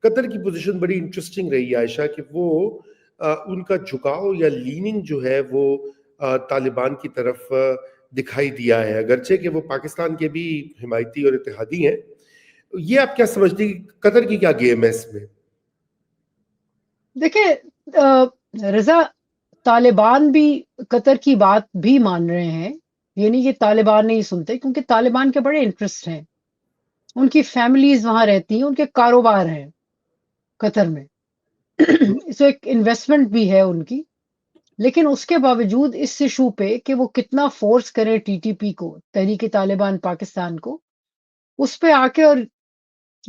قطر کی پوزیشن بڑی انٹرسٹنگ رہی ہے عائشہ، کہ وہ ان کا جھکاؤ یا لیننگ جو ہے وہ طالبان کی طرف دکھائی دیا ہے، اگرچہ کہ وہ پاکستان کے بھی حمایتی اور اتحادی ہیں. یہ آپ کیا سمجھتے ہیں قطر کی کیا گیم ہے اس میں؟ دیکھیں رضا، طالبان بھی قطر کی بات بھی مان رہے ہیں، یہ نہیں کہ طالبان نہیں سنتے، کیونکہ طالبان کے بڑے انٹرسٹ ہیں، ان کی فیملیز وہاں رہتی ہیں، ان کے کاروبار ہیں قطر میں اس ایک انویسٹمنٹ بھی ہے ان کی. لیکن اس کے باوجود اس ایشو پہ کہ وہ کتنا فورس کریں ٹی ٹی پی کو، تحریک طالبان پاکستان کو، اس پہ آ کے اور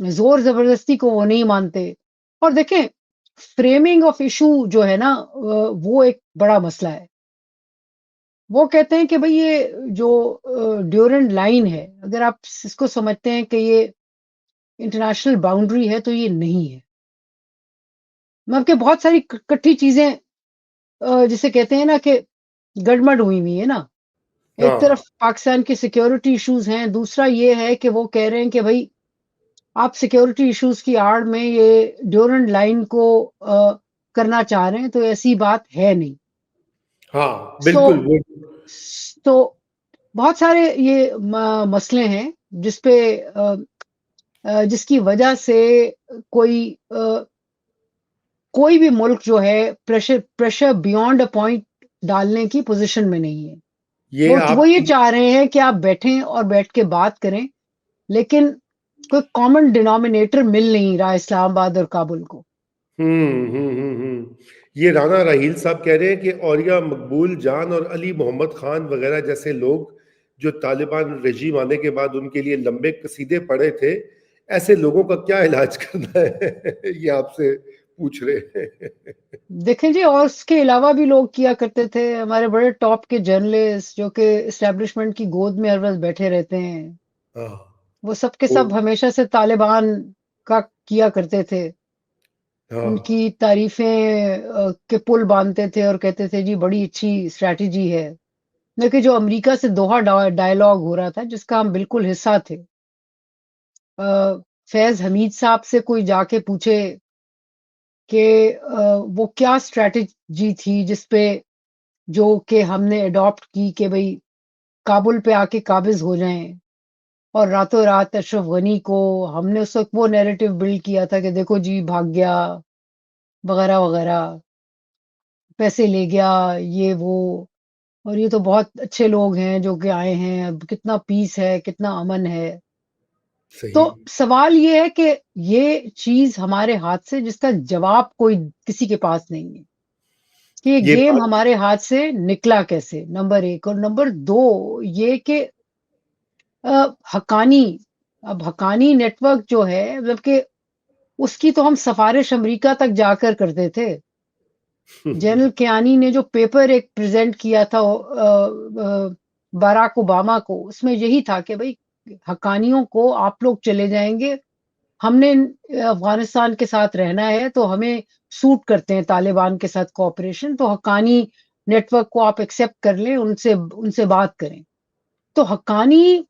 زور زبردستی کو وہ نہیں مانتے. اور دیکھیں فریمنگ آف ایشو جو ہے نا وہ ایک بڑا مسئلہ ہے. وہ کہتے ہیں کہ بھئی یہ جو ڈیورنٹ لائن ہے، اگر آپ اس کو سمجھتے ہیں کہ یہ انٹرنیشنل باؤنڈری ہے تو یہ نہیں ہے. مطلب کہ بہت ساری کٹھی چیزیں جسے کہتے ہیں نا کہ گڑبڑ ہوئی ہوئی ہے نا. ایک ہاں طرف پاکستان کے سیکیورٹی ایشوز ہیں، دوسرا یہ ہے کہ وہ کہہ رہے ہیں کہ بھئی آپ سیکیورٹی ایشوز کی آڑ میں یہ ڈیورنٹ لائن کو کرنا چاہ رہے ہیں، تو ایسی بات ہے نہیں. ہاں سو بالکل. وہ تو بہت سارے یہ مسئلے ہیں جس پہ جس کی وجہ سے کوئی بھی ملک جو ہے پریشر بیونڈ اے پوائنٹ ڈالنے کی پوزیشن میں نہیں ہے. یہ وہ آپ یہ کی چاہ رہے ہیں کہ آپ بیٹھیں اور بیٹھ کے بات کریں، لیکن کوئی کامن ڈینامینیٹر مل نہیں رہا اسلام آباد اور کابل کو. یہ رانا راہیل صاحب کہہ رہے ہیں کہ اوریا مقبول جان اور علی محمد خان وغیرہ جیسے لوگ جو طالبان رژیم آنے کے بعد ان کے لیے لمبے قصیدے پڑے تھے، ایسے لوگوں کا کیا علاج کرنا ہے یہ آپ سے پوچھ رہے ہیں. دیکھیں جی، اور اس کے علاوہ بھی لوگ کیا کرتے تھے، ہمارے بڑے ٹاپ کے جرنلسٹ جو کہ اسٹیبلشمنٹ کی گود میں ہر وقت بیٹھے رہتے ہیں، ہاں وہ سب کے وہ سب ہمیشہ سے طالبان کا کیا کرتے تھے. ہاں ان کی تعریفیں کے پل باندھتے تھے اور کہتے تھے جی بڑی اچھی اسٹریٹجی ہے. لیکن جو امریکہ سے دوحہ ڈائلاگ ہو رہا تھا جس کا ہم بالکل حصہ تھے، فیض حمید صاحب سے کوئی جا کے پوچھے کہ وہ کیا اسٹریٹجی تھی جس پہ جو کہ ہم نے اڈاپٹ کی کہ بھئی کابل پہ آ کے قابض ہو جائیں، اور راتوں رات اشرف غنی کو ہم نے اس وقت وہ نیریٹو بلڈ کیا تھا کہ دیکھو جی بھاگ گیا وغیرہ وغیرہ، پیسے لے گیا یہ وہ، اور یہ تو بہت اچھے لوگ ہیں جو کہ آئے ہیں، اب کتنا پیس ہے، کتنا امن ہے. تو صحیح. سوال یہ ہے کہ یہ چیز ہمارے ہاتھ سے جس کا جواب کوئی کسی کے پاس نہیں ہے کہ یہ یہ گیم بات ہمارے ہاتھ سے نکلا کیسے، نمبر ایک. اور نمبر دو یہ کہ حقانی، اب حقانی نیٹ ورک جو ہے مطلب کہ اس کی تو ہم سفارش امریکہ تک جا کر کرتے تھے. جنرل کیانی نے جو پیپر ایک پریزنٹ کیا تھا باراک اوباما کو، اس میں یہی تھا کہ بھئی حقانیوں کو آپ لوگ چلے جائیں گے، ہم نے افغانستان کے ساتھ رہنا ہے تو ہمیں سوٹ کرتے ہیں طالبان کے ساتھ کوآپریشن، تو حقانی نیٹ ورک کو آپ ایکسیپٹ کر لیں، ان سے بات کریں. تو حقانی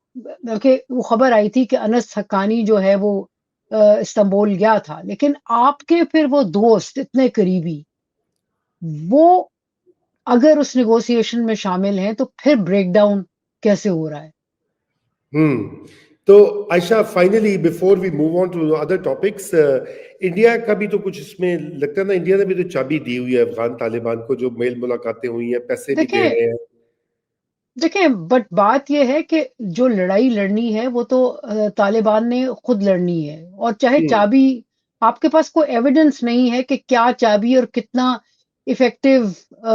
کہ وہ خبر آئی تھی کہ انس حقانی جو ہے وہ استنبول گیا تھا، لیکن آپ کے پھر وہ دوست اتنے قریبی وہ اگر اس نیگوسیشن میں شامل ہیں تو پھر بریک ڈاؤن کیسے ہو رہا ہے؟ تو Ayesha finally before we move on to other topics, India کا بھی تو کچھ اس میں لگتا ہے نا، انڈیا نے بھی تو چابی دی ہوئی ہے افغان طالبان کو، جو میل ملاقاتیں ہوئی ہیں، پیسے بھی دے رہے ہیں. دیکھیں بٹ بات یہ ہے کہ جو لڑائی لڑنی ہے وہ تو طالبان نے خود لڑنی ہے، اور چاہے ہوں چابی آپ کے پاس کوئی ایویڈنس نہیں ہے کہ کیا چابی اور کتنا افیکٹو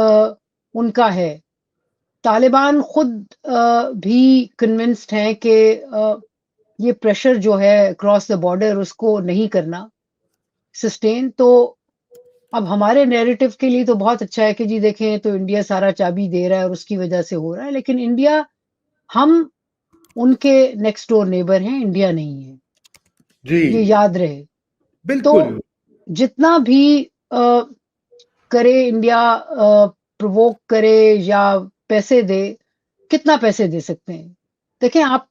ان کا ہے. طالبان خود بھی کنونسڈ ہیں کہ یہ پریشر جو ہے اکراس دا بارڈر اس کو نہیں کرنا سسٹین. تو اب ہمارے نیریٹو کے لیے تو بہت اچھا ہے کہ جی دیکھیں تو انڈیا سارا چابی دے رہا ہے اور اس کی وجہ سے ہو رہا ہے، لیکن انڈیا، ہم ان کے نیکسٹ ڈور نیبر ہیں، انڈیا نہیں ہے، جی یہ یاد رہے. تو بالکل. جتنا بھی کرے انڈیا، پرووک کرے یا پیسے دے، کتنا پیسے دے سکتے ہیں؟ دیکھیں آپ،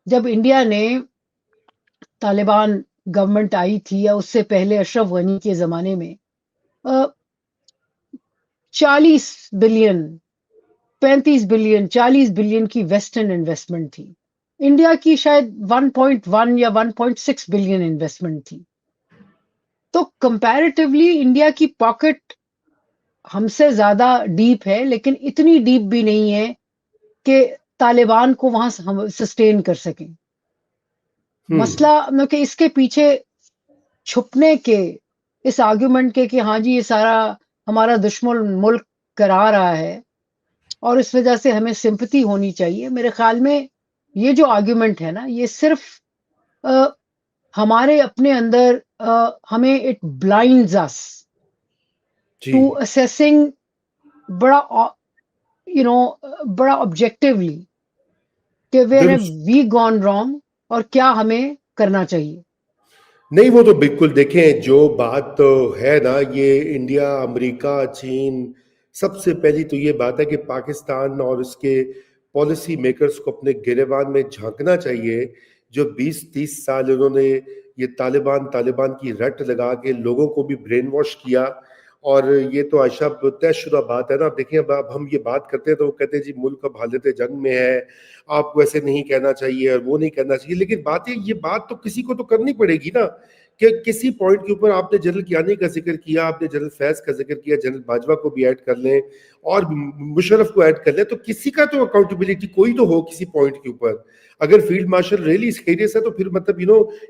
جب انڈیا نے طالبان گورنمنٹ آئی تھی یا اس سے پہلے اشرف غنی کے زمانے میں 40 بلین 35 بلین 40 بلین کی ویسٹرن انویسٹمنٹ تھی. انڈیا کی شاید 1.1 یا 1.6 بلین انویسٹمنٹ تھی. تو کمپیریٹیولی انڈیا کی پاکٹ ہم سے زیادہ ڈیپ ہے، لیکن اتنی ڈیپ بھی نہیں ہے کہ طالبان کو وہاں سسٹین کر سکیں. مسئلہ میں کہ اس کے پیچھے چھپنے کے، اس آرگیومنٹ کے کہ ہاں جی یہ سارا ہمارا دشمن ملک کرا رہا ہے اور اس وجہ سے ہمیں سمپتی ہونی چاہیے، میرے خیال میں یہ جو آرگیومنٹ ہے نا، یہ صرف ہمارے اپنے اندر ہمیں it blinds us to assessing بڑا بڑا آبجیکٹیولی کہ where have we gone wrong اور کیا ہمیں کرنا چاہیے. نہیں وہ تو بالکل دیکھیں، جو بات تو ہے نا، یہ انڈیا، امریکہ، چین، سب سے پہلی تو یہ بات ہے کہ پاکستان اور اس کے پالیسی میکرز کو اپنے گریبان میں جھانکنا چاہیے. جو 20-30 سال انہوں نے یہ طالبان کی رٹ لگا کے لوگوں کو بھی برین واش کیا، اور یہ تو عائشہ طے شدہ بات ہے نا. اب دیکھیں، اب ہم یہ بات کرتے ہیں تو وہ کہتے ہیں جی ملک اب حالت جنگ میں ہے، آپ کو ایسے نہیں کہنا چاہیے اور وہ نہیں کہنا چاہیے. لیکن یہ بات تو کسی کو تو کرنی پڑے گی نا، کہ کسی پوائنٹ کے اوپر آپ نے جنرل کیانی کا ذکر کیا، آپ نے جنرل فیض کا ذکر کیا، جنرل باجوہ کو بھی ایڈ کر لیں اور مشرف کو ایڈ کر لیں، تو کسی کا تو اکاؤنٹیبلٹی کوئی تو ہو کسی پوائنٹ کے اوپر. اگر فیلڈ مارشل ریلی سیریس ہے تو پھر مطلب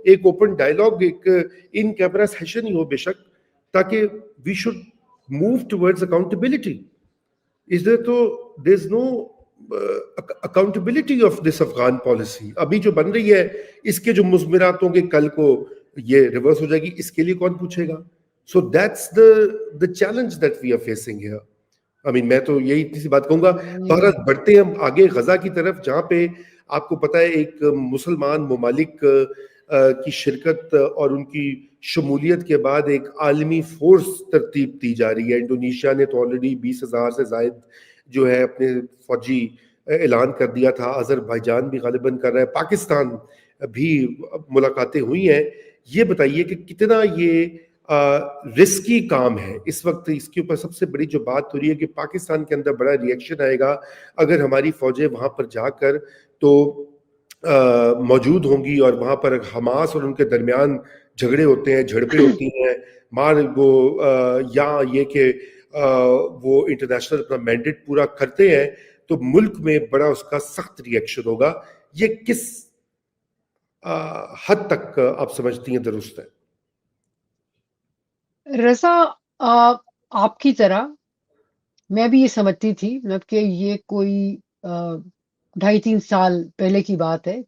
ایک اوپن ڈائیلاگ، ایک ان کیمرا سیشن ہی ہو بے شک، تاکہ we should move towards accountability. اس لیے تو there is no accountability of this Afghan policy ابھی جو بن رہی ہے. اس کے جو مضمرات ہوں گے کل کو یہ ریورس ہو جائے گی، اس کے لیے کون پوچھے گا؟ So that's the challenge that we are facing here. میں تو یہی اتنی سی بات کہوں گا. بہرحال بڑھتے ہیں ہم آگے غزہ کی طرف، جہاں پہ آپ کو پتہ ہے ایک مسلمان ممالک کی شرکت اور ان کی شمولیت کے بعد ایک عالمی فورس ترتیب دی جا رہی ہے. انڈونیشیا نے تو آلریڈی 20,000 سے زائد جو ہے اپنے فوجی اعلان کر دیا تھا. آذربائیجان بھی غالباً کر رہا ہے، پاکستان بھی ملاقاتیں ہوئی ہیں. یہ بتائیے کہ کتنا یہ رسکی کام ہے اس وقت. اس کے اوپر سب سے بڑی جو بات ہو رہی ہے کہ پاکستان کے اندر بڑا ری ایکشن آئے گا اگر ہماری فوجیں وہاں پر جا کر تو موجود ہوں گی، اور وہاں پر حماس اور ان کے درمیان جھگڑے ہوتے ہیں، جھڑپیں ہوتی ہیں، یا یہ کہ وہ انٹرنیشنل اپنا مینڈیٹ پورا کرتے ہیں، تو ملک میں بڑا اس کا سخت ری ایکشن ہوگا. یہ کس حد تک آپ سمجھتی ہیں درست ہے؟ رضا، آپ کی طرح میں بھی یہ سمجھتی تھی، مطلب کہ یہ کوئی 2.5-3 سال پہلے کی بات ہے